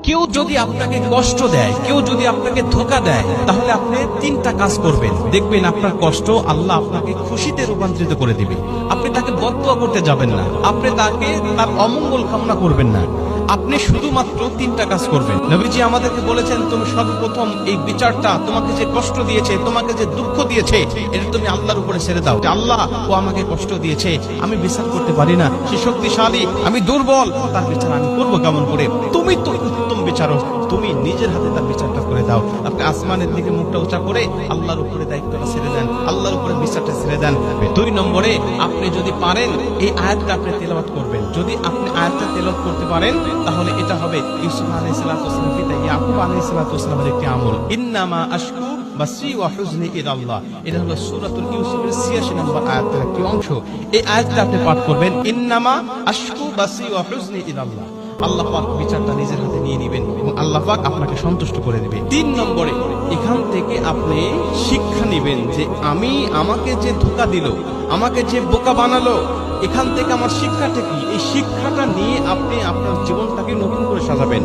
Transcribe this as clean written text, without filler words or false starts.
কেউ যদি আপনাকে কষ্ট দেয়, কেউ যদি আপনাকে ধোঁকা দেয়, তাহলে আপনি তিনটা কাজ করবেন। দেখবেন আপনার কষ্ট আল্লাহ আপনাকে খুশিতে রূপান্তরিত করে দিবে। আপনি তাকে বদদুয়া করতে যাবেন না, আপনি তাকে তার অমঙ্গল কামনা করবেন না। আপনি শুধুমাত্র তিনটা কাজ করবেন। নবীজি আমাদেরকে বলেছেন, তুমি সর্বপ্রথম এই বিচারটা, তোমাকে যে কষ্ট দিয়েছে, তোমাকে যে দুঃখ দিয়েছে, এটা তুমি আল্লাহর উপরে ছেড়ে দাও। আল্লাহ, ও আমাকে কষ্ট দিয়েছে, আমি বিচার করতে পারি না, সে শক্তিশালী, আমি দুর্বল, তার বিচার আমি করবো কেমন করে? তুমি তো উত্তম বিচারক, তুমি নিজের হাতে তার বিচারটা করে দাও। আপনি আসমানের দিকে মুখটা উঁচা করে আল্লাহর উপরে দায়িত্বটা ছেড়ে দেন, আল্লাহর উপরে বিচারটা ছেড়ে দেন। 2 নম্বরে, আপনি যদি পারেন এই আয়াতটা আপনি তেলাওয়াত করবেন। যদি আপনি আয়াতটা তেলাওয়াত করতে পারেন, তাহলে এটা হবে ইউসুফ আলাইহিস সালাতু ওয়াসসালাম পিতা ইয়াকুব আলাইহিস সালাতু ওয়াসসালামের একটি আমল। ইন্নামা আশকু বাসি ওয়া হুজনি ইলাল্লাহ, এটা হলো সূরাতুল ইউসুফের 86 নম্বর আয়াতের একটি অংশ। এই আয়াতটা আপনি পাঠ করবেন, ইন্নামা আশকু বাসি ওয়া হুজনি ইলাল্লাহ। আল্লাহ পাক বিচারটা নিজের হাতে নিয়ে নেবেন এবং আল্লাহ পাক আপনাকে সন্তুষ্ট করে দিবেন। 3 নম্বরে, এখান থেকে আপনি শিক্ষা নেবেন যে আমাকে যে ধোঁকা দিল, আমাকে যে বোকা বানালো, এখান থেকে আমার শিক্ষাটা কি? এই শিক্ষাটা নিয়ে আপনি আপনার জীবনটাকে নতুন করে সাজাবেন।